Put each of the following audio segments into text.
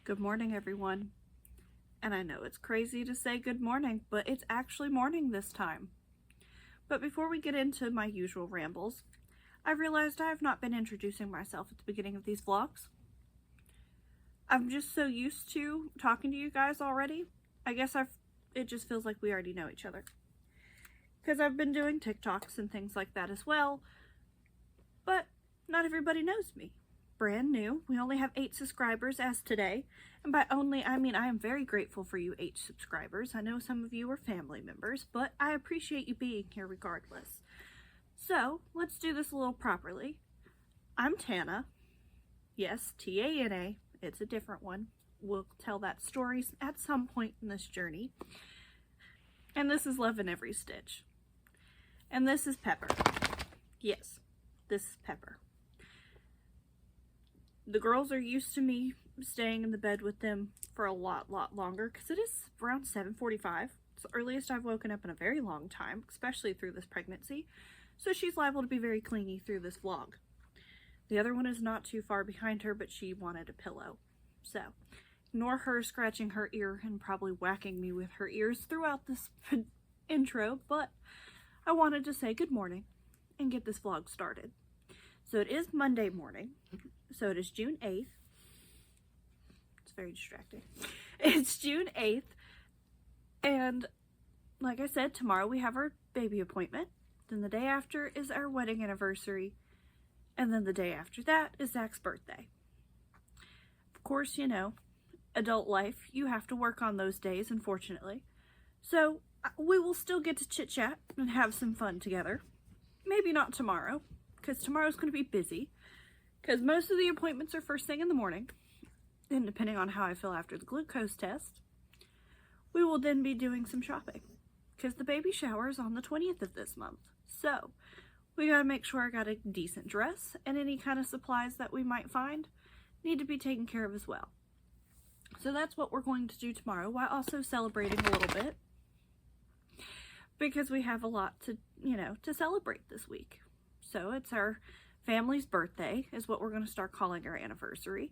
Good morning, everyone. And I know it's crazy to say good morning, but it's actually morning this time. But before we get into my usual rambles, I realized I have not been introducing myself at the beginning of these vlogs. I'm just so used to talking to you guys already. I guess it just feels like we already know each other. Because I've been doing TikToks and things like that as well, but not everybody knows me. Brand new. We only have 8 subscribers as today. And by only, I mean I am very grateful for you 8 subscribers. I know some of you are family members, but I appreciate you being here regardless. So, let's do this a little properly. I'm Tana. Yes, T-A-N-A. It's a different one. We'll tell that story at some point in this journey. And this is LuvinEveryStitch. And this is Pepper. Yes, this is Pepper. The girls are used to me staying in the bed with them for a lot longer because it is around 7:45. It's the earliest I've woken up in a very long time, especially through this pregnancy. So she's liable to be very clingy through this vlog. The other one is not too far behind her, but she wanted a pillow. So ignore her scratching her ear and probably whacking me with her ears throughout this intro, but I wanted to say good morning and get this vlog started. So it is Monday morning. So it is June 8th. It's very distracting. It's June 8th. And like I said, tomorrow we have our baby appointment. Then the day after is our wedding anniversary. And then the day after that is Zach's birthday. Of course, you know, adult life, you have to work on those days, unfortunately. So we will still get to chit chat and have some fun together. Maybe not tomorrow, because tomorrow's going to be busy. Because most of the appointments are first thing in the morning. And depending on how I feel after the glucose test, we will then be doing some shopping. Because the baby shower is on the 20th of this month. So, we gotta make sure I got a decent dress, and any kind of supplies that we might find need to be taken care of as well. So that's what we're going to do tomorrow, while also celebrating a little bit. Because we have a lot to, to celebrate this week. So it's our family's birthday is what we're going to start calling our anniversary.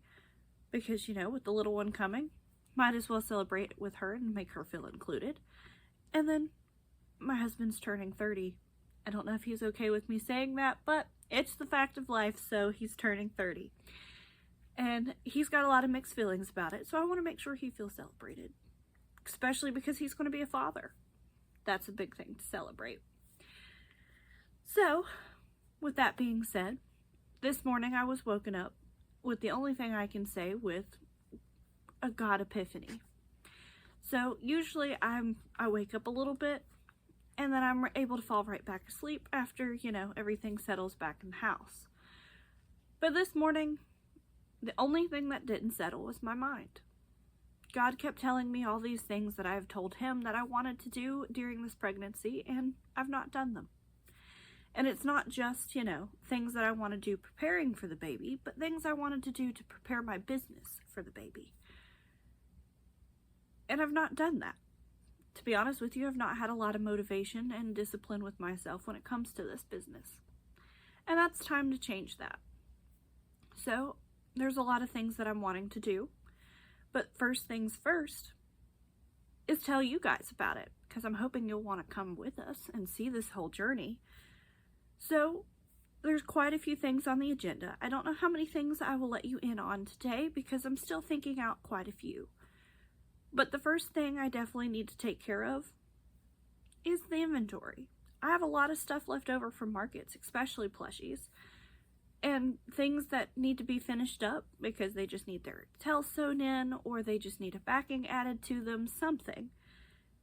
Because, with the little one coming, might as well celebrate with her and make her feel included. And then my husband's turning 30. I don't know if he's okay with me saying that, but it's the fact of life, so he's turning 30. And he's got a lot of mixed feelings about it, so I want to make sure he feels celebrated. Especially because he's going to be a father. That's a big thing to celebrate. So, with that being said, this morning I was woken up with the only thing I can say with a God epiphany. So usually I wake up a little bit and then I'm able to fall right back asleep after, everything settles back in the house. But this morning, the only thing that didn't settle was my mind. God kept telling me all these things that I've told him that I wanted to do during this pregnancy, and I've not done them. And it's not just, things that I want to do preparing for the baby, but things I wanted to do to prepare my business for the baby. And I've not done that. To be honest with you, I've not had a lot of motivation and discipline with myself when it comes to this business. And that's time to change that. So, there's a lot of things that I'm wanting to do. But first things first is tell you guys about it. Because I'm hoping you'll want to come with us and see this whole journey. So, there's quite a few things on the agenda. I don't know how many things I will let you in on today because I'm still thinking out quite a few. But the first thing I definitely need to take care of is the inventory. I have a lot of stuff left over from markets, especially plushies, and things that need to be finished up because they just need their tails sewn in or they just need a backing added to them, something,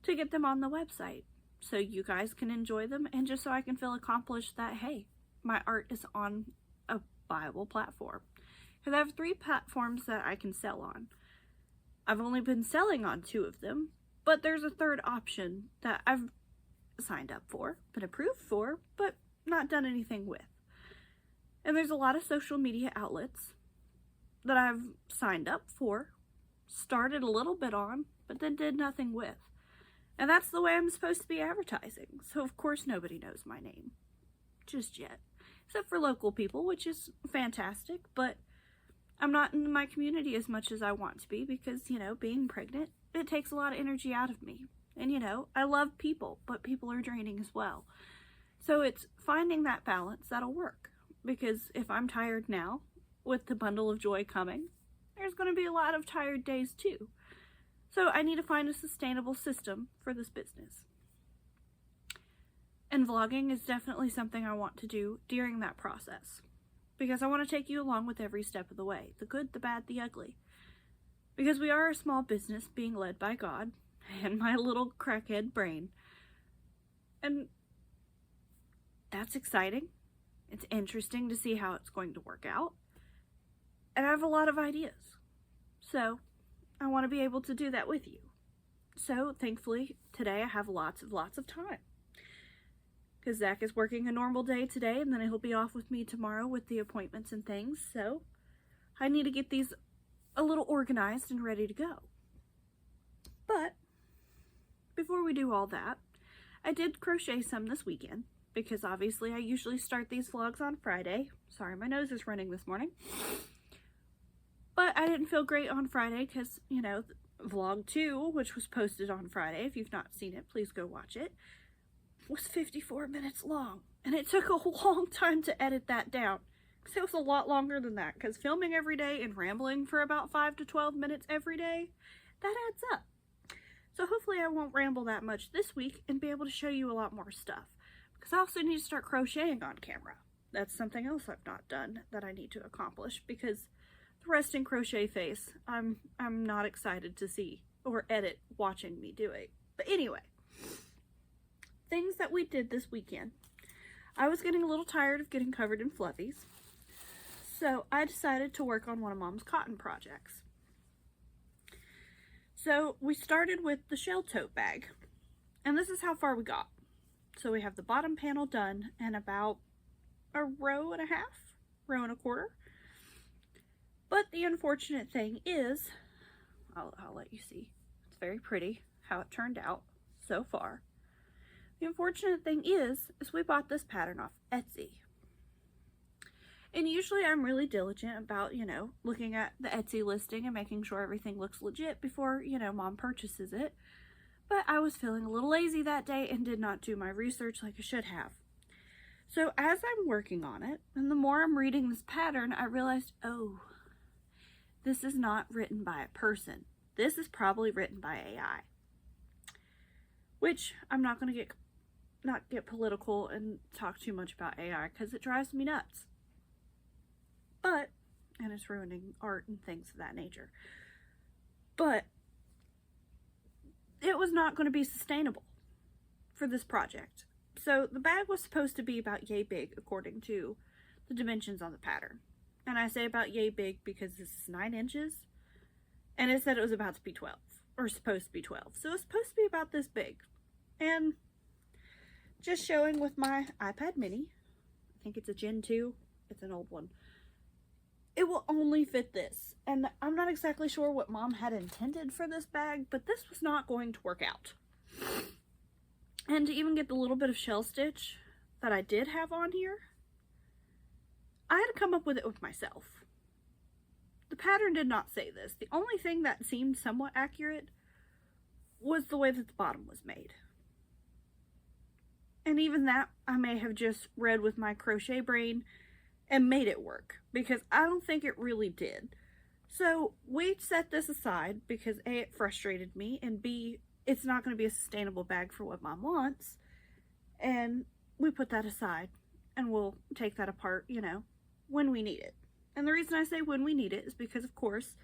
to get them on the website. So you guys can enjoy them and just so I can feel accomplished that, hey, my art is on a viable platform. Because I have 3 platforms that I can sell on. I've only been selling on 2 of them, but there's a 3rd option that I've signed up for, been approved for, but not done anything with. And there's a lot of social media outlets that I've signed up for, started a little bit on, but then did nothing with. And that's the way I'm supposed to be advertising. So of course nobody knows my name. Just yet. Except for local people, which is fantastic, but I'm not in my community as much as I want to be because, you know, being pregnant, it takes a lot of energy out of me. And, you know, I love people, but people are draining as well. So it's finding that balance that'll work. Because if I'm tired now, with the bundle of joy coming, there's going to be a lot of tired days too. So I need to find a sustainable system for this business. And vlogging is definitely something I want to do during that process. Because I want to take you along with every step of the way. The good, the bad, the ugly. Because we are a small business being led by God and my little crackhead brain. And that's exciting. It's interesting to see how it's going to work out. And I have a lot of ideas. So I want to be able to do that with you. So thankfully today I have lots of time. Because Zach is working a normal day today and then he'll be off with me tomorrow with the appointments and things. So I need to get these a little organized and ready to go. But before we do all that, I did crochet some this weekend. Because obviously I usually start these vlogs on Friday. Sorry, my nose is running this morning. But I didn't feel great on Friday because, you know, vlog 2, which was posted on Friday, if you've not seen it, please go watch it, was 54 minutes long. And it took a long time to edit that down. Because it was a lot longer than that. Because filming every day and rambling for about 5 to 12 minutes every day, that adds up. So hopefully I won't ramble that much this week and be able to show you a lot more stuff. Because I also need to start crocheting on camera. That's something else I've not done that I need to accomplish because the resting crochet face, I'm not excited to see or edit watching me do it. But anyway, things that we did this weekend. I was getting a little tired of getting covered in fluffies. So I decided to work on one of Mom's cotton projects. So we started with the shell tote bag. And this is how far we got. So we have the bottom panel done and about a row and a half, row and a quarter. But the unfortunate thing is, I'll let you see, it's very pretty how it turned out so far. The unfortunate thing is we bought this pattern off Etsy. And usually I'm really diligent about, you know, looking at the Etsy listing and making sure everything looks legit before, you know, Mom purchases it. But I was feeling a little lazy that day and did not do my research like I should have. So as I'm working on it, and the more I'm reading this pattern, I realized, oh, this is not written by a person. This is probably written by AI. Which I'm not going to not get political and talk too much about AI because it drives me nuts. But, and it's ruining art and things of that nature. But it was not going to be sustainable for this project. So the bag was supposed to be about yay big according to the dimensions on the pattern. And I say about yay big because this is 9 inches and it said it was about to be 12 or supposed to be 12. So it's supposed to be about this big. And just showing with my iPad mini, I think it's a Gen 2, it's an old one. It will only fit this. And I'm not exactly sure what Mom had intended for this bag, but this was not going to work out. And to even get the little bit of shell stitch that I did have on here, I had to come up with it with myself. The pattern did not say this. The only thing that seemed somewhat accurate was the way that the bottom was made. And even that, I may have just read with my crochet brain and made it work, because I don't think it really did. So we set this aside because A, it frustrated me, and B, it's not going to be a sustainable bag for what Mom wants. And we put that aside, and we'll take that apart, you know, when we need it. And the reason I say when we need it is because, of course,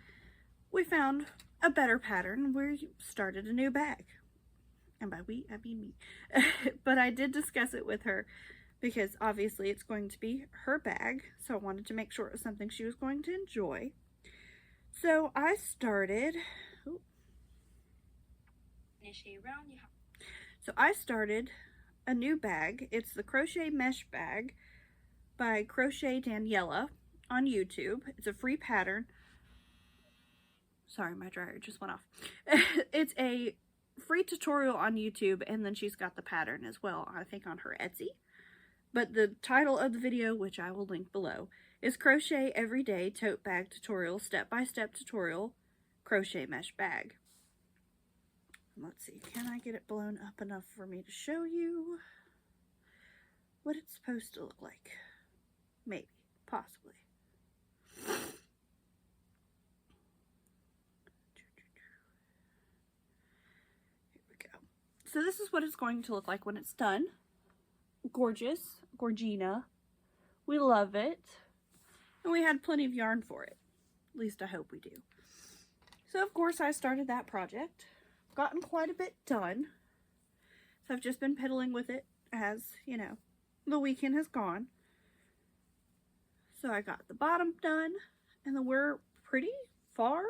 we found a better pattern. We started a new bag. And by we, I mean me. But I did discuss it with her because obviously it's going to be her bag. So I wanted to make sure it was something she was going to enjoy. So I started... So I started a new bag. It's the Crochet Mesh Bag by Crochet Daniela on YouTube. It's a free pattern. Sorry, my dryer just went off. It's a free tutorial on YouTube, and then she's got the pattern as well, I think on her Etsy. But the title of the video, which I will link below, is Crochet Everyday Tote Bag Tutorial, Step-by-Step Tutorial, Crochet Mesh Bag. Let's see, can I get it blown up enough for me to show you what it's supposed to look like? Maybe, possibly. Here we go. So this is what it's going to look like when it's done. Gorgeous, Gorgina. We love it. And we had plenty of yarn for it. At least I hope we do. So of course I started that project. Gotten quite a bit done. So I've just been piddling with it as, you know, the weekend has gone. So I got the bottom done, and then we're pretty far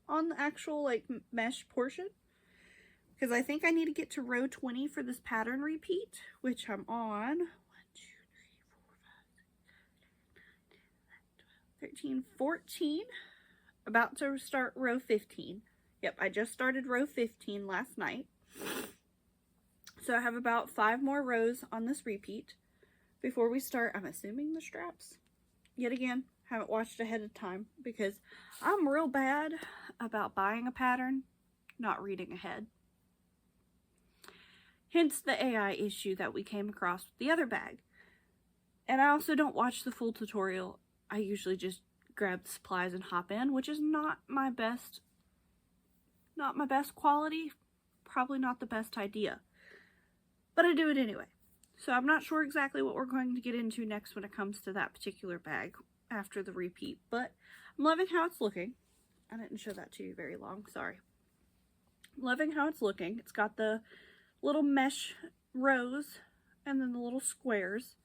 on the actual like mesh portion, because I think I need to get to row 20 for this pattern repeat, which I'm on 13, 14, about to start row 15. Yep, I just started row 15 last night. So I have about 5 more rows on this repeat before we start. I'm assuming the straps. Yet again, haven't watched ahead of time because I'm real bad about buying a pattern, not reading ahead. Hence the AI issue that we came across with the other bag. And I also don't watch the full tutorial. I usually just grab the supplies and hop in, which is not my best quality, probably not the best idea, but I do it anyway. So I'm not sure exactly what we're going to get into next when it comes to that particular bag after the repeat, but I'm loving how it's looking. I didn't show that to you very long, sorry. Loving how it's looking. It's got the little mesh rows and then the little squares,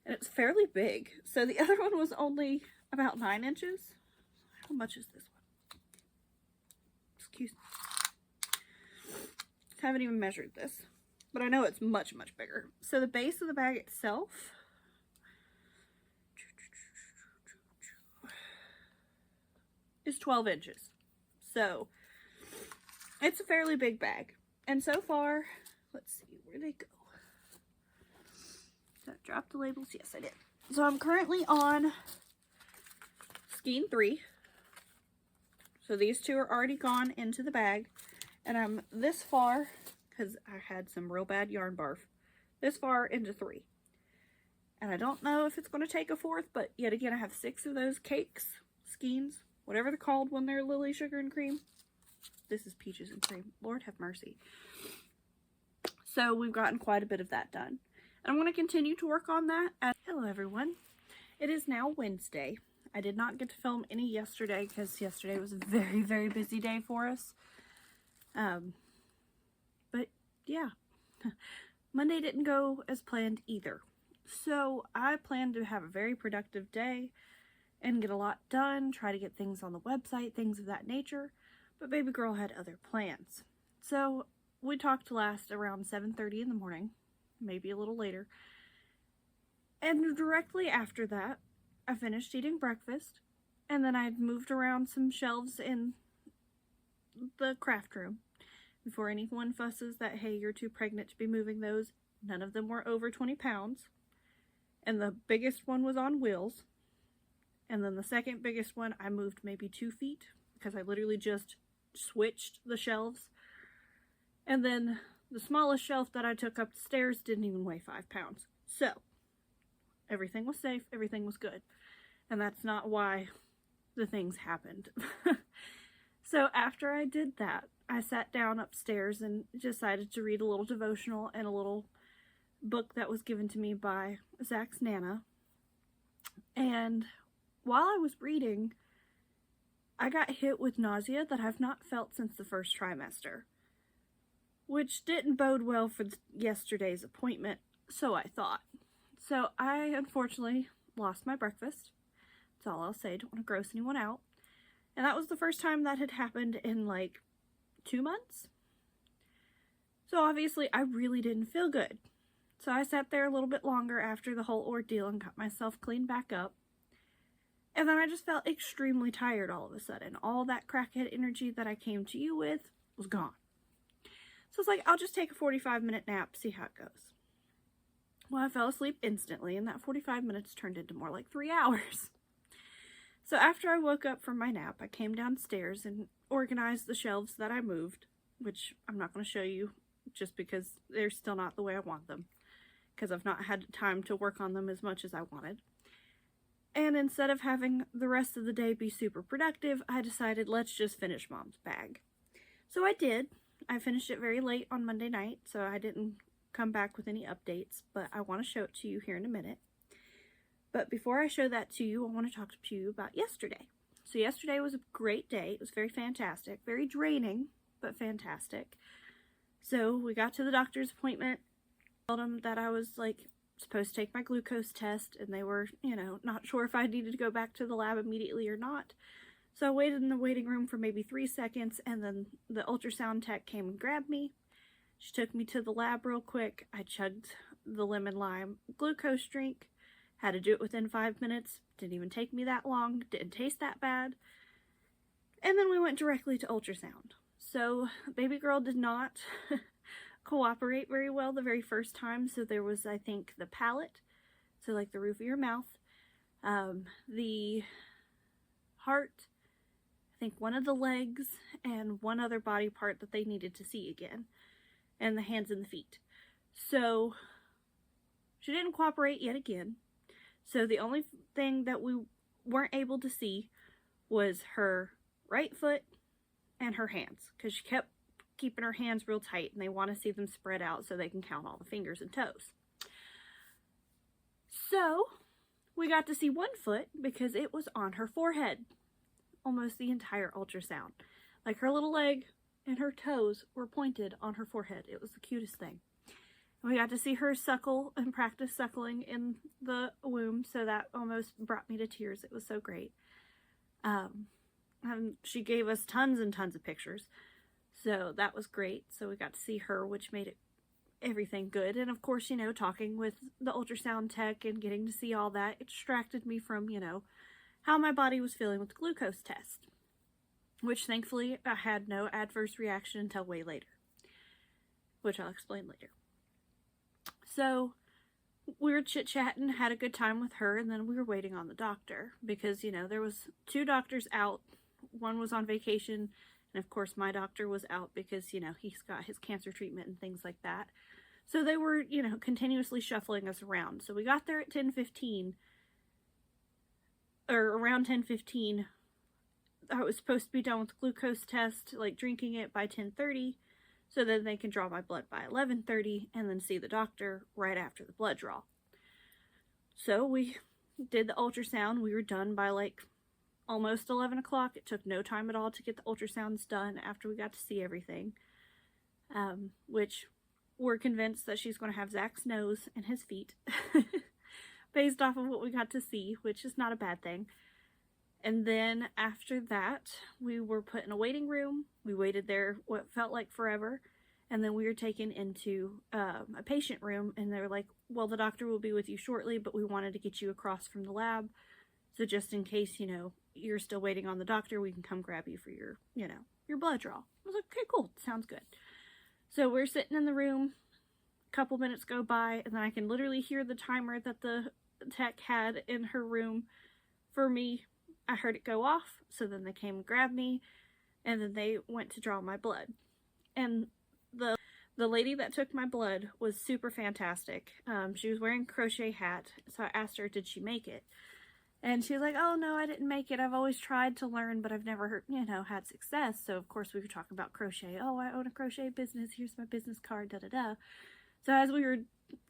and it's fairly big. So the other one was only about 9 inches. How much is this one? Excuse me. Haven't even measured this, but I know it's much, much bigger. So the base of the bag itself is 12 inches. So it's a fairly big bag. And so far, let's see, where they go? Did I drop the labels? Yes, I did. So I'm currently on skein 3. So these 2 are already gone into the bag, and I'm this far, because I had some real bad yarn barf, this far into 3. And I don't know if it's going to take a 4th, but yet again I have 6 of those cakes, skeins, whatever they're called when they're lily sugar and cream. This is peaches and cream. Lord have mercy. So we've gotten quite a bit of that done. And I'm going to continue to work on that. Hello everyone. It is now Wednesday. I did not get to film any yesterday because yesterday was a very, very busy day for us. But yeah, Monday didn't go as planned either. So I plan to have a very productive day and get a lot done, try to get things on the website, things of that nature. But baby girl had other plans. So we talked last around 7:30 in the morning, maybe a little later. And directly after that, I finished eating breakfast, and then I moved around some shelves in the craft room. Before anyone fusses that, hey, you're too pregnant to be moving those, none of them were over 20 pounds. And the biggest one was on wheels. And then the second biggest one, I moved maybe 2 feet because I literally just switched the shelves. And then the smallest shelf that I took up the stairs didn't even weigh 5 pounds. So everything was safe, everything was good. And that's not why the things happened. So after I did that, I sat down upstairs and decided to read a little devotional and a little book that was given to me by Zach's Nana. And while I was reading, I got hit with nausea that I've not felt since the first trimester, which didn't bode well for yesterday's appointment, so I thought. So I unfortunately lost my breakfast. That's all I'll say. Don't want to gross anyone out. And that was the first time that had happened in like 2 months. So obviously I really didn't feel good. So I sat there a little bit longer after the whole ordeal and got myself cleaned back up. And then I just felt extremely tired all of a sudden. All that crackhead energy that I came to you with was gone. So it's like, I'll just take a 45-minute nap, see how it goes. Well, I fell asleep instantly, and that 45 minutes turned into more like 3 hours. So after I woke up from my nap, I came downstairs and organized the shelves that I moved, which I'm not going to show you just because they're still not the way I want them, because I've not had time to work on them as much as I wanted. And instead of having the rest of the day be super productive, I decided let's just finish Mom's bag. So I did. I finished it very late on Monday night, so I didn't come back with any updates, but I want to show it to you here in a minute. But before I show that to you, I want to talk to you about yesterday. So yesterday was a great day. It was very fantastic, very draining, but fantastic. So we got to the doctor's appointment. I told them that I was supposed to take my glucose test, and they were, not sure if I needed to go back to the lab immediately or not. So I waited in the waiting room for maybe 3 seconds, and then the ultrasound tech came and grabbed me. She took me to the lab real quick. I chugged the lemon lime glucose drink. Had to do it within 5 minutes. Didn't even take me that long. Didn't taste that bad. And then we went directly to ultrasound. So baby girl did not cooperate very well the very first time. So there was, I think, the palate, so like the roof of your mouth, the heart, I think one of the legs, and one other body part that they needed to see again, and the hands and the feet. So she didn't cooperate yet again. So the only thing that we weren't able to see was her right foot and her hands, because she kept keeping her hands real tight, and they want to see them spread out so they can count all the fingers and toes. So we got to see one foot because it was on her forehead almost the entire ultrasound. Like her little leg and her toes were pointed on her forehead. It was the cutest thing. We got to see her suckle and practice suckling in the womb, so that almost brought me to tears. It was so great. And she gave us tons and tons of pictures, so that was great. So we got to see her, which made everything good. And of course, talking with the ultrasound tech and getting to see all that, it distracted me from, how my body was feeling with the glucose test, which thankfully I had no adverse reaction until way later, which I'll explain later. So we were chit-chatting, had a good time with her, and then we were waiting on the doctor because, there was 2 doctors out. One was on vacation, and of course my doctor was out because, he's got his cancer treatment and things like that. So they were, continuously shuffling us around. So we got there at 10:15, or around 10:15. I was supposed to be done with the glucose test, drinking it by 10:30. So then they can draw my blood by 11:30 and then see the doctor right after the blood draw. So we did the ultrasound. We were done by almost 11 o'clock. It took no time at all to get the ultrasounds done after we got to see everything. Which we're convinced that she's going to have Zach's nose and his feet based off of what we got to see, which is not a bad thing. And then after that, we were put in a waiting room. We waited there what felt like forever. And then we were taken into a patient room, and they were like, well, the doctor will be with you shortly, but we wanted to get you across from the lab. So just in case, you're still waiting on the doctor, we can come grab you for your, your blood draw. I was like, okay, cool. Sounds good. So we're sitting in the room. A couple minutes go by, and then I can literally hear the timer that the tech had in her room for me. I heard it go off, so then they came and grabbed me, and then they went to draw my blood. And the lady that took my blood was super fantastic. She was wearing a crochet hat, so I asked her, did she make it? And she was like, oh, no, I didn't make it. I've always tried to learn, but I've never, had success. So, of course, we were talking about crochet. Oh, I own a crochet business. Here's my business card, da-da-da. So as we were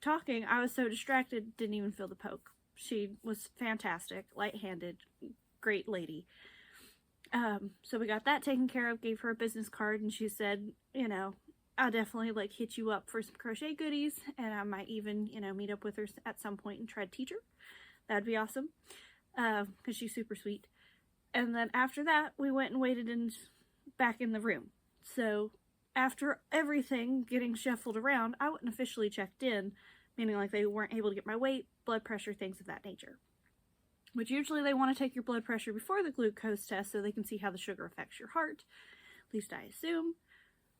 talking, I was so distracted, didn't even feel the poke. She was fantastic, light-handed, great lady. So we got that taken care of, gave her a business card, and she said, I'll definitely hit you up for some crochet goodies, and I might even, meet up with her at some point and try to teach her. That'd be awesome, because she's super sweet. And then after that, we went and waited back in the room. So after everything getting shuffled around, I wasn't officially checked in, meaning they weren't able to get my weight, blood pressure, things of that nature. Which usually they want to take your blood pressure before the glucose test so they can see how the sugar affects your heart. At least I assume.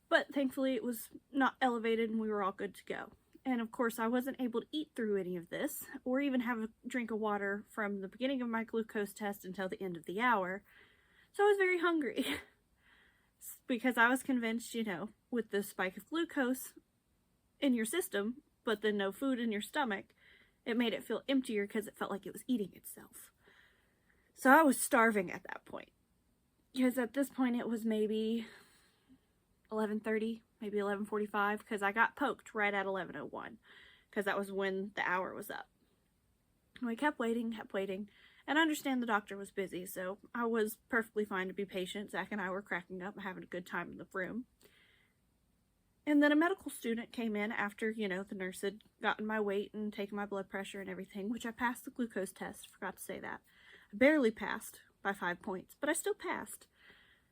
But thankfully it was not elevated and we were all good to go. And of course, I wasn't able to eat through any of this or even have a drink of water from the beginning of my glucose test until the end of the hour. So I was very hungry because I was convinced, you know, with the spike of glucose in your system, but then no food in your stomach, it made it feel emptier because it felt like it was eating itself. So I was starving at that point. Because at this point it was maybe 11:30, maybe 11:45, because I got poked right at 11:01, because that was when the hour was up. And we kept waiting, and I understand the doctor was busy, so I was perfectly fine to be patient. Zach and I were cracking up and having a good time in the room. And then a medical student came in after, you know, the nurse had gotten my weight and taken my blood pressure and everything, which I passed the glucose test, forgot to say that. I barely passed by 5 points, but I still passed.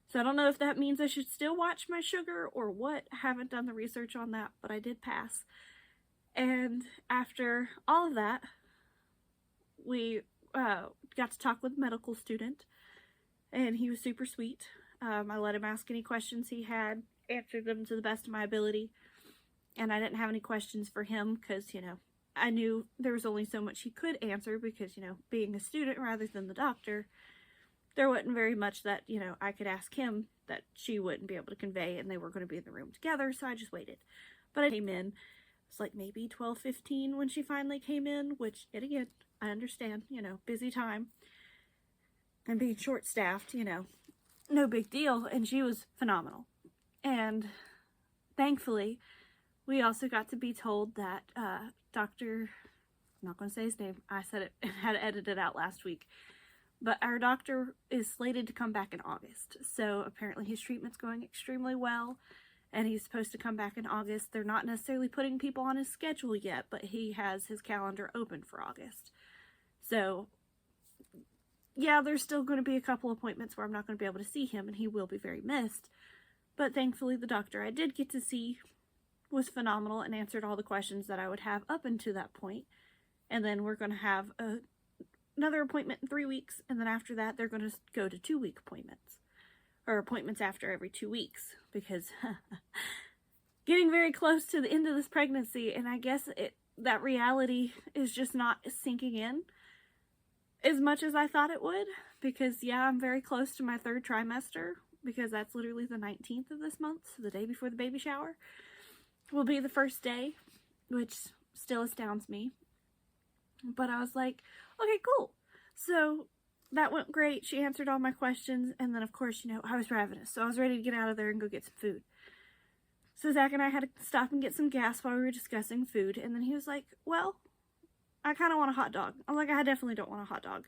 So I don't know if that means I should still watch my sugar or what. I haven't done the research on that, but I did pass. And after all of that, we got to talk with a medical student, and he was super sweet. I let him ask any questions he had, answered them to the best of my ability, and I didn't have any questions for him because, you know, I knew there was only so much he could answer because, you know, being a student rather than the doctor, there wasn't very much that, you know, I could ask him that she wouldn't be able to convey, and they were going to be in the room together, so I just waited. But I came in, it was like maybe 12:15 when she finally came in, which, yet again, I understand, you know, busy time, and being short-staffed, you know, no big deal, and she was phenomenal. And thankfully, we also got to be told that Dr. I'm not going to say his name, I said it and had to edit it out last week, but our doctor is slated to come back in August. So apparently his treatment's going extremely well, and he's supposed to come back in August. They're not necessarily putting people on his schedule yet, but he has his calendar open for August. So yeah, there's still going to be a couple appointments where I'm not going to be able to see him, and he will be very missed. But thankfully, the doctor I did get to see was phenomenal and answered all the questions that I would have up until that point. And then we're going to have another appointment in 3 weeks, and then after that, they're going to go to 2-week appointments. Or appointments after every 2 weeks, because getting very close to the end of this pregnancy, and I guess that reality is just not sinking in as much as I thought it would, because yeah, I'm very close to my 3rd trimester, because that's literally the 19th of this month, so the day before the baby shower will be the first day, which still astounds me. But I was like, okay, cool. So that went great. She answered all my questions, and then of course, you know, I was ravenous, so I was ready to get out of there and go get some food. So Zach and I had to stop and get some gas while we were discussing food, and then he was like, well, I kind of want a hot dog. I was like, I definitely don't want a hot dog.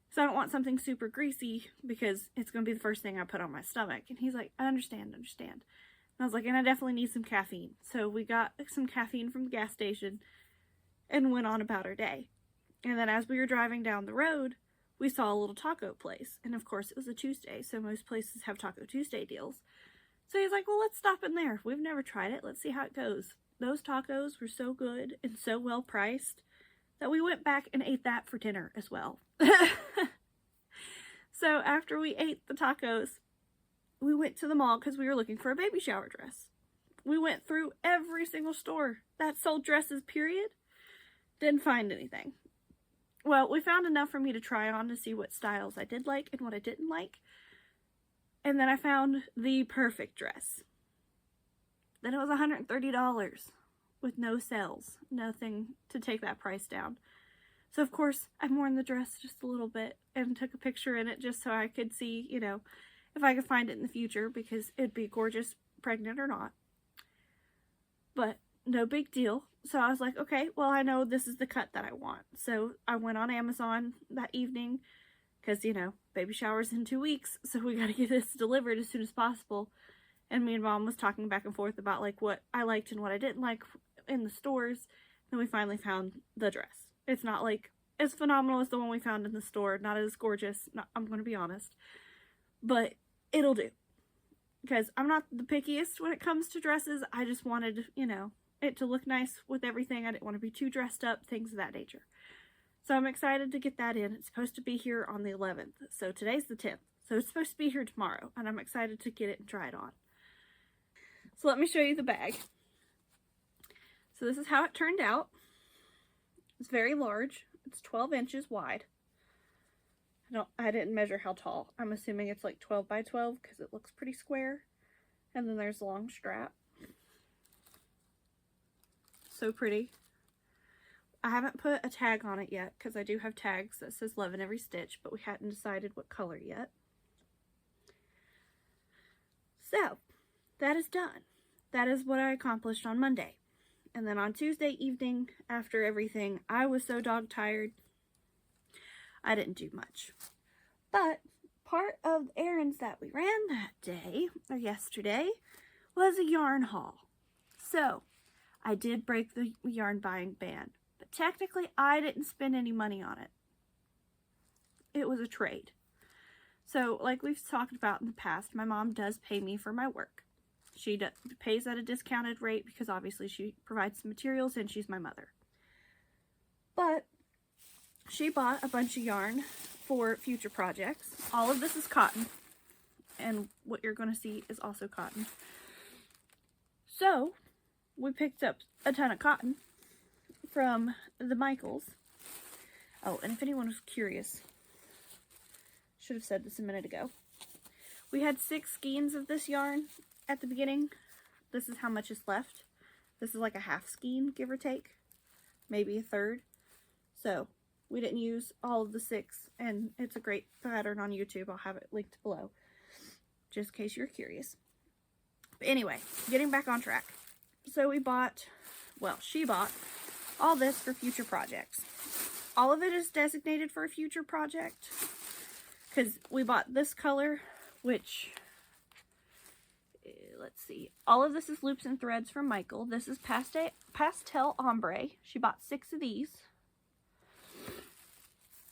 So I don't want something super greasy because it's going to be the first thing I put on my stomach. And he's like, I understand. And I was like, and I definitely need some caffeine. So we got some caffeine from the gas station and went on about our day. And then as we were driving down the road, we saw a little taco place. And of course, it was a Tuesday, so most places have Taco Tuesday deals. So he's like, well, let's stop in there. We've never tried it. Let's see how it goes. Those tacos were so good and so well priced that we went back and ate that for dinner as well. So after we ate the tacos, we went to the mall because we were looking for a baby shower dress. We went through every single store that sold dresses, period. Didn't find anything. Well, we found enough for me to try on to see what styles I did like and what I didn't like. And then I found the perfect dress. Then it was $130 with no sales, nothing to take that price down. So of course, I've worn the dress just a little bit and took a picture in it just so I could see, you know, if I could find it in the future, because it'd be gorgeous, pregnant or not. But no big deal. So I was like, okay, well, I know this is the cut that I want. So I went on Amazon that evening because, you know, baby shower's in 2 weeks, so we got to get this delivered as soon as possible. And me and Mom was talking back and forth about, like, what I liked and what I didn't like in the stores. And we finally found the dress. It's not, like, as phenomenal as the one we found in the store. Not as gorgeous, I'm going to be honest. But it'll do. Because I'm not the pickiest when it comes to dresses. I just wanted, you know, it to look nice with everything. I didn't want to be too dressed up, things of that nature. So I'm excited to get that in. It's supposed to be here on the 11th. So today's the 10th. So it's supposed to be here tomorrow. And I'm excited to get it and try it on. So let me show you the bag. So this is how it turned out. It's very large. It's 12 inches wide. I didn't measure how tall. I'm assuming it's like 12 by 12 because it looks pretty square. And then there's a long strap. So pretty. I haven't put a tag on it yet because I do have tags that says LuvinEveryStitch, but we hadn't decided what color yet. So, that is done. That is what I accomplished on Monday. And then on Tuesday evening, after everything, I was so dog tired, I didn't do much. But part of the errands that we ran that day, or yesterday, was a yarn haul. So, I did break the yarn buying ban, but technically I didn't spend any money on it. It was a trade. So, like we've talked about in the past, my mom does pay me for my work. She pays at a discounted rate because obviously she provides the materials and she's my mother. But she bought a bunch of yarn for future projects. All of this is cotton, and what you're going to see is also cotton. So, we picked up a ton of cotton from the Michaels. Oh, and if anyone was curious, should have said this a minute ago. We had 6 skeins of this yarn at the beginning. This is how much is left. This is like a half skein, give or take. Maybe a third. So, we didn't use all of the 6, and it's a great pattern on YouTube. I'll have it linked below, just in case you're curious. But anyway, getting back on track. So we bought, well, she bought all this for future projects. All of it is designated for a future project, because we bought this color, which, let's see, all of this is loops and threads from Michael. This is pastel ombre. She bought 6 of these.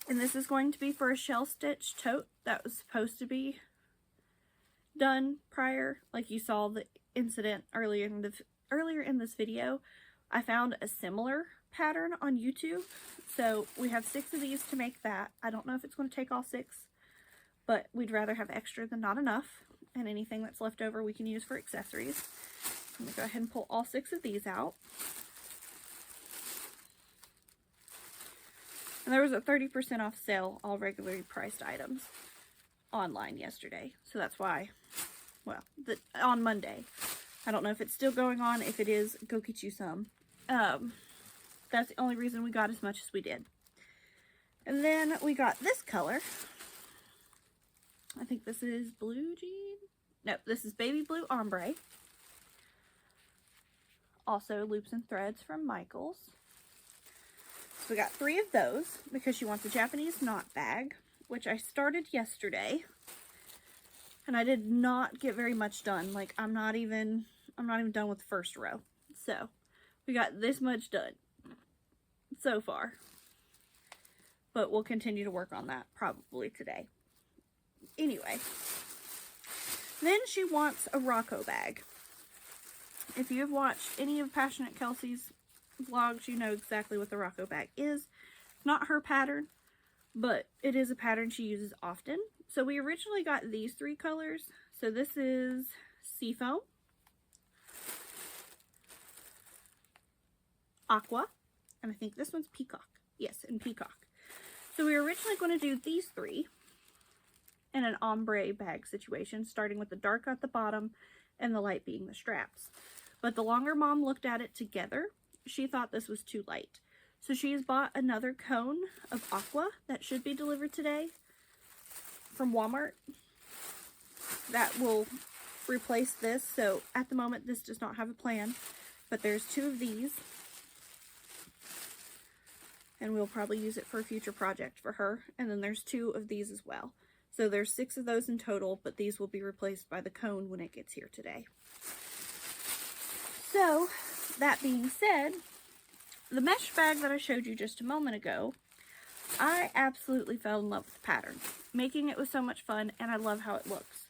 And this is going to be for a shell stitch tote that was supposed to be done prior. Like you saw the incident earlier in this video. I found a similar pattern on YouTube. So we have 6 of these to make that. I don't know if it's going to take all 6, but we'd rather have extra than not enough. And anything that's left over we can use for accessories. I'm going to go ahead and pull all 6 of these out. And there was a 30% off sale, all regularly priced items, online yesterday. So that's why, well, on Monday. I don't know if it's still going on. If it is, go get you some. That's the only reason we got as much as we did. And then we got this color. I think this is blue jean. No, this is baby blue ombre. Also loops and threads from Michaels. So we got 3 of those because she wants a Japanese knot bag, which I started yesterday. And I did not get very much done. Like I'm not even done with the first row. So we got this much done so far. But we'll continue to work on that probably today. Anyway, then she wants a Rocco bag. If you have watched any of Passionate Kelsey's vlogs, you know exactly what the Rocco bag is. Not her pattern, but it is a pattern she uses often. So we originally got these 3 colors. So this is Seafoam, Aqua, and I think this one's Peacock. Yes, and Peacock. So we were originally going to do these 3 in an ombre bag situation, starting with the dark at the bottom and the light being the straps. But the longer Mom looked at it together, she thought this was too light. So she's bought another cone of Aqua that should be delivered today from Walmart. That will replace this. So at the moment, this does not have a plan, but there's 2 of these. And we'll probably use it for a future project for her. And then there's 2 of these as well. So there's 6 of those in total, but these will be replaced by the cone when it gets here today. So, that being said, the mesh bag that I showed you just a moment ago, I absolutely fell in love with the pattern. Making it was so much fun, and I love how it looks.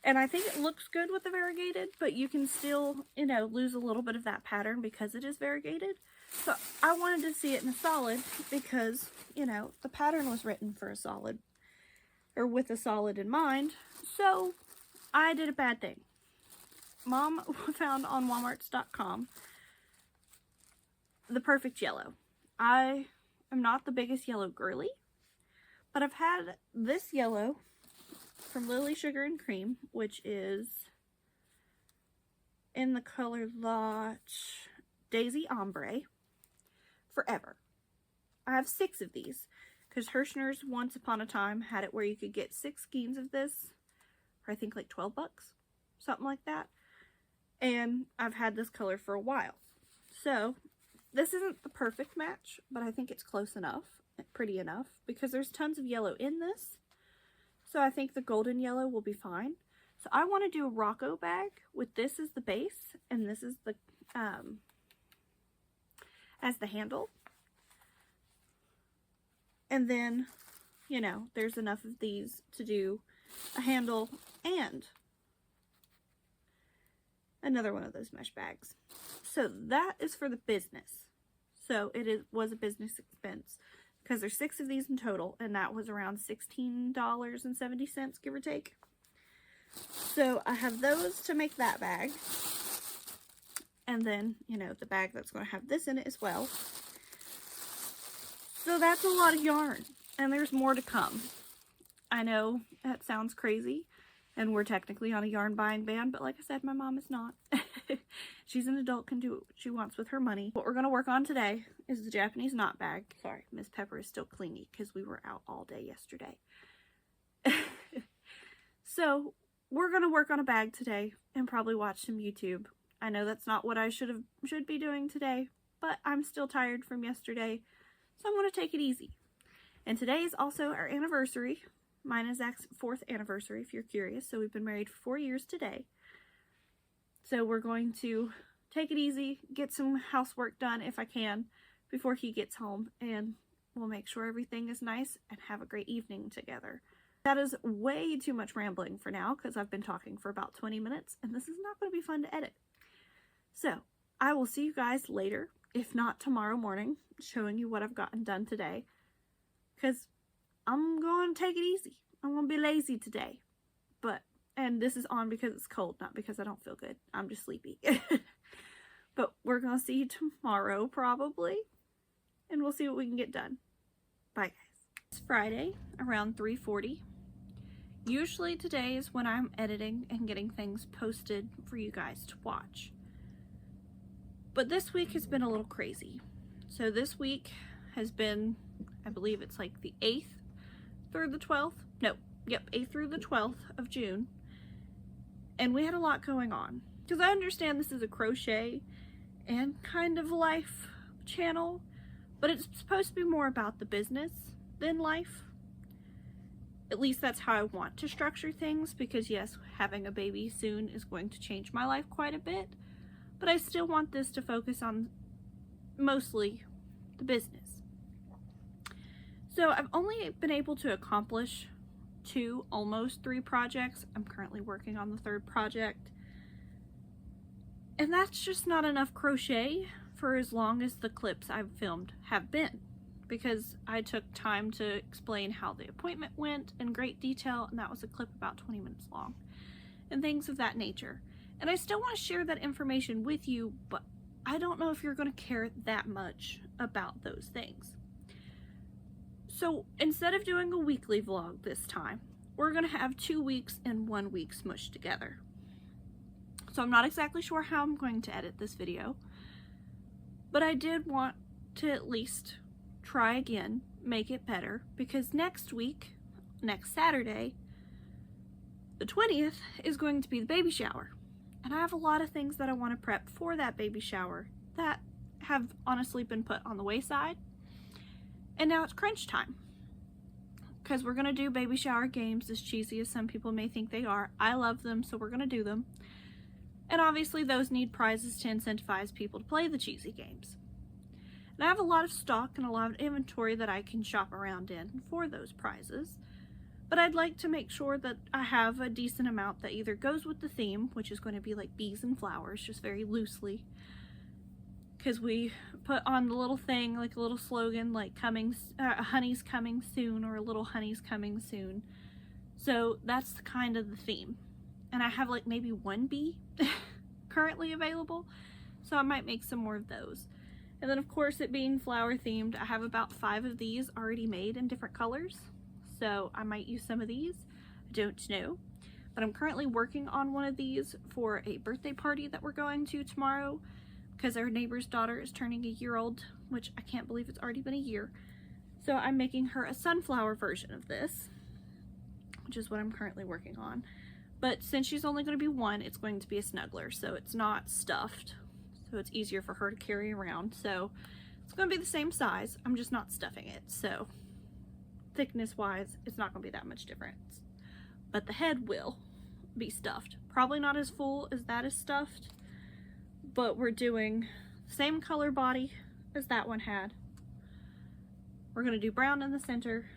And I think it looks good with the variegated, but you can still, you know, lose a little bit of that pattern because it is variegated. So I wanted to see it in a solid because, you know, the pattern was written for a solid, or with a solid in mind. So I did a bad thing. Mom found on Walmarts.com the perfect yellow. I am not the biggest yellow girly, but I've had this yellow from Lily Sugar and Cream, which is in the color lot Daisy Ombre, forever. I have 6 of these because Hirschner's once upon a time had it where you could get 6 skeins of this for I think like 12 bucks, something like that. And I've had this color for a while. So this isn't the perfect match, but I think it's close enough, pretty enough, because there's tons of yellow in this. So I think the golden yellow will be fine. So I want to do a Rocco bag with this as the base, and this is the as the handle. And then, you know, there's enough of these to do a handle and another one of those mesh bags. So that is for the business. So it was a business expense because there's 6 of these in total, and that was around $16.70, give or take. So I have those to make that bag. And then, you know, the bag that's going to have this in it as well. So that's a lot of yarn, and there's more to come. I know that sounds crazy, and we're technically on a yarn buying ban, but like I said, my mom is not. She's an adult, can do what she wants with her money. What we're going to work on today is the Japanese knot bag. Sorry, Miss Pepper is still clingy because we were out all day yesterday. So we're going to work on a bag today and probably watch some YouTube. I know that's not what I should be doing today, but I'm still tired from yesterday, so I'm going to take it easy. And today is also our anniversary. Mine is Zach's 4th anniversary, if you're curious. So we've been married for 4 years today. So we're going to take it easy, get some housework done if I can before he gets home, and we'll make sure everything is nice and have a great evening together. That is way too much rambling for now because I've been talking for about 20 minutes, and this is not going to be fun to edit. So I will see you guys later, if not tomorrow morning, showing you what I've gotten done today, because I'm going to take it easy. I'm going to be lazy today. And this is on because it's cold, not because I don't feel good. I'm just sleepy. But we're going to see you tomorrow, probably. And we'll see what we can get done. Bye, guys. It's Friday, around 3:40. Usually today is when I'm editing and getting things posted for you guys to watch. But this week has been a little crazy. So this week has been, I believe it's like the 8th through the 12th. No, yep, 8th through the 12th of June. And we had a lot going on. Because I understand this is a crochet and kind of life channel, but it's supposed to be more about the business than life. At least that's how I want to structure things, because yes, having a baby soon is going to change my life quite a bit, but I still want this to focus on mostly the business. So I've only been able to accomplish 2, almost 3 projects. I'm currently working on the 3rd project. And that's just not enough crochet for as long as the clips I've filmed have been, because I took time to explain how the appointment went in great detail, and that was a clip about 20 minutes long, and things of that nature. And I still want to share that information with you, but I don't know if you're going to care that much about those things. So instead of doing a weekly vlog this time, we're going to have 2 weeks and 1 week smushed together. So I'm not exactly sure how I'm going to edit this video, but I did want to at least try again, make it better, because next week, next Saturday, the 20th, is going to be the baby shower. And I have a lot of things that I want to prep for that baby shower that have honestly been put on the wayside. And now it's crunch time, because we're going to do baby shower games, as cheesy as some people may think they are. I love them, so we're going to do them. And obviously those need prizes to incentivize people to play the cheesy games. And I have a lot of stock and a lot of inventory that I can shop around in for those prizes. But I'd like to make sure that I have a decent amount that either goes with the theme, which is going to be like bees and flowers, just very loosely. Because we put on the little thing, like a little slogan, like honey's coming soon, or a little honey's coming soon. So that's kind of the theme. And I have like maybe 1 bee currently available, so I might make some more of those. And then of course, it being flower themed, I have about 5 of these already made in different colors. So I might use some of these, I don't know. But I'm currently working on one of these for a birthday party that we're going to tomorrow, because our neighbor's daughter is turning a year old, which I can't believe it's already been a year. So I'm making her a sunflower version of this, which is what I'm currently working on. But since she's only going to be 1, it's going to be a snuggler, so it's not stuffed. So it's easier for her to carry around. So it's going to be the same size, I'm just not stuffing it. So thickness wise, it's not going to be that much difference. But the head will be stuffed. Probably not as full as that is stuffed, but we're doing the same color body as that one had. We're going to do brown in the center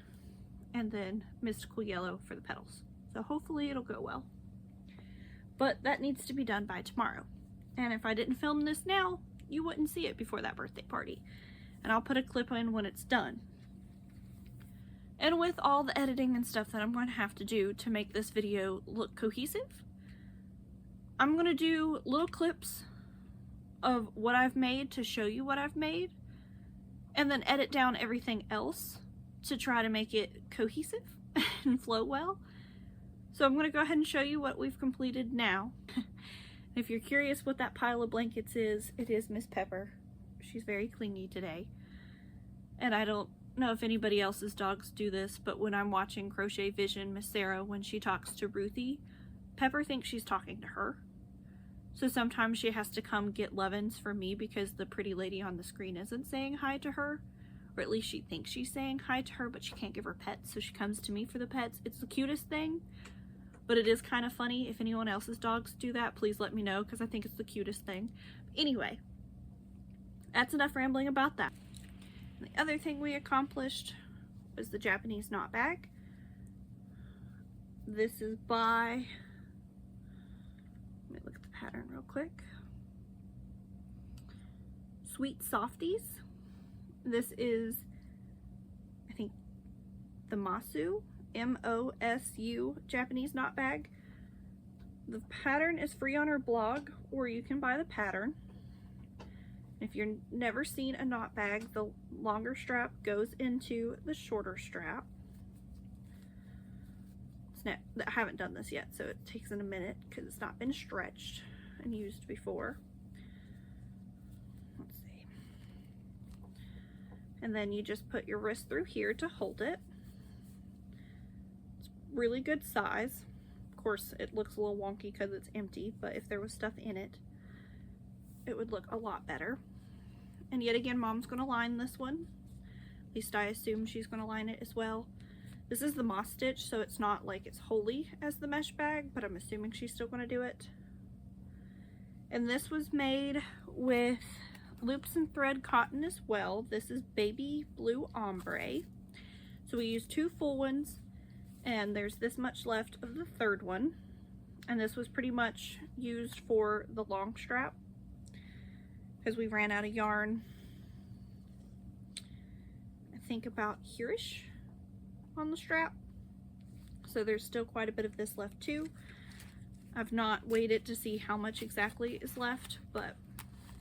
and then mystical yellow for the petals. So hopefully it'll go well. But that needs to be done by tomorrow. And if I didn't film this now, you wouldn't see it before that birthday party. And I'll put a clip in when it's done. And with all the editing and stuff that I'm going to have to do to make this video look cohesive, I'm going to do little clips of what I've made to show you what I've made, and then edit down everything else to try to make it cohesive and flow well. So I'm going to go ahead and show you what we've completed now. If you're curious what that pile of blankets is, it is Miss Pepper. She's very clingy today. And I don't know if anybody else's dogs do this, but when I'm watching Crochet Vision, Miss Sarah, when she talks to Ruthie, Pepper thinks she's talking to her. So sometimes she has to come get lovin's for me because the pretty lady on the screen isn't saying hi to her. Or at least she thinks she's saying hi to her, but she can't give her pets, so she comes to me for the pets. It's the cutest thing. But it is kind of funny. If anyone else's dogs do that, please let me know, because I think it's the cutest thing. Anyway, that's enough rambling about that. And the other thing we accomplished was the Japanese knot bag. This is by, let me look at the pattern real quick. Sweet Softies. This is, I think, the Masu. M-O-S-U Japanese knot bag. The pattern is free on her blog, or you can buy the pattern. If you've never seen a knot bag, the longer strap goes into the shorter strap. I haven't done this yet, so it takes a minute because it's not been stretched and used before. Let's see. And then you just put your wrist through here to hold it. Really good size. Of course, it looks a little wonky because it's empty, but if there was stuff in it, it would look a lot better. And yet again, Mom's going to line this one. At least I assume she's going to line it as well. This is the moss stitch, so it's not like it's wholly as the mesh bag, but I'm assuming she's still going to do it. And this was made with loops and thread cotton as well. This is baby blue ombre. So we used 2 full ones, and there's this much left of the third one. And this was pretty much used for the long strap because we ran out of yarn, I think about here-ish on the strap. So there's still quite a bit of this left too. I've not weighed it to see how much exactly is left, but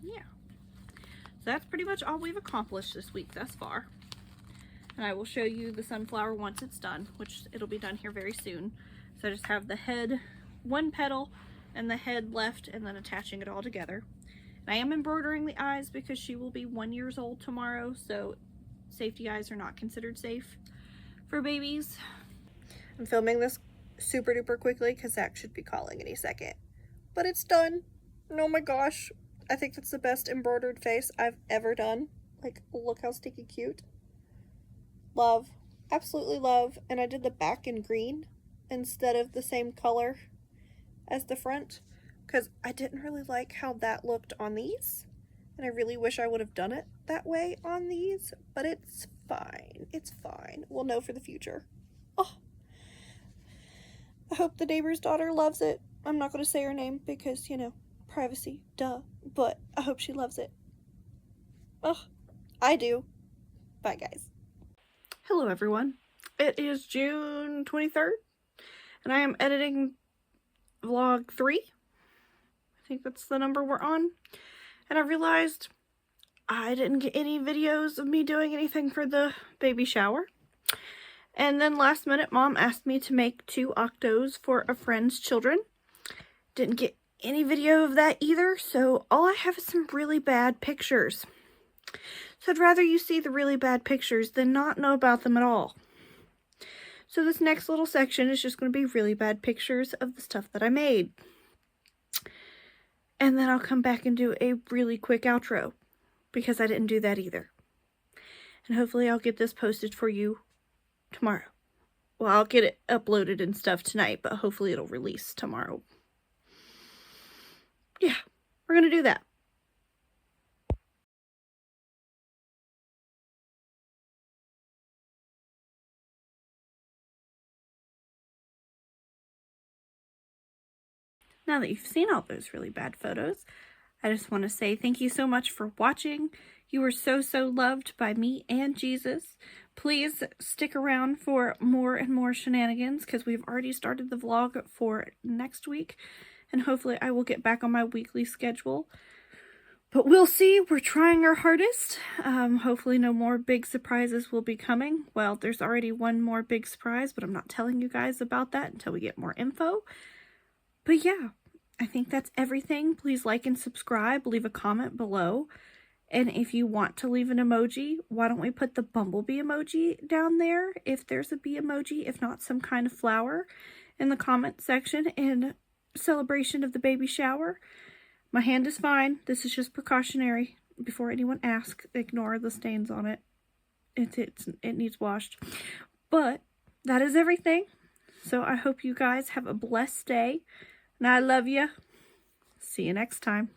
yeah. So that's pretty much all we've accomplished this week thus far. And I will show you the sunflower once it's done, which it'll be done here very soon. So I just have the head, 1 petal, and the head left, and then attaching it all together. And I am embroidering the eyes because she will be 1 year old tomorrow, so safety eyes are not considered safe for babies. I'm filming this super duper quickly because Zach should be calling any second. But it's done. And oh my gosh, I think that's the best embroidered face I've ever done. Like, look how sticky cute. Love, absolutely love. And I did the back in green instead of the same color as the front because I didn't really like how that looked on these, and I really wish I would have done it that way on these, but it's fine. It's fine. We'll know for the future. Oh, I hope the neighbor's daughter loves it. I'm not going to say her name because, you know, privacy, duh, but I hope she loves it. Oh, I do. Bye, guys. Hello everyone, it is June 23rd, and I am editing vlog 3, I think that's the number we're on, and I realized I didn't get any videos of me doing anything for the baby shower. And then last minute, Mom asked me to make 2 octos for a friend's children. Didn't get any video of that either, so all I have is some really bad pictures. So I'd rather you see the really bad pictures than not know about them at all. So this next little section is just going to be really bad pictures of the stuff that I made. And then I'll come back and do a really quick outro, because I didn't do that either. And hopefully I'll get this posted for you tomorrow. Well, I'll get it uploaded and stuff tonight, but hopefully it'll release tomorrow. Yeah, we're going to do that. Now that you've seen all those really bad photos, I just want to say thank you so much for watching. You were so loved by me and Jesus. Please stick around for more and more shenanigans, because we've already started the vlog for next week, and hopefully I will get back on my weekly schedule. But we'll see. We're trying our hardest. Hopefully no more big surprises will be coming. Well, there's already one more big surprise, but I'm not telling you guys about that until we get more info. But yeah, I think that's everything. Please like and subscribe. Leave a comment below. And if you want to leave an emoji, why don't we put the bumblebee emoji down there, if there's a bee emoji, if not some kind of flower, in the comment section in celebration of the baby shower. My hand is fine. This is just precautionary. Before anyone asks, ignore the stains on it. It needs washed. But that is everything. So I hope you guys have a blessed day. And I love you. See you next time.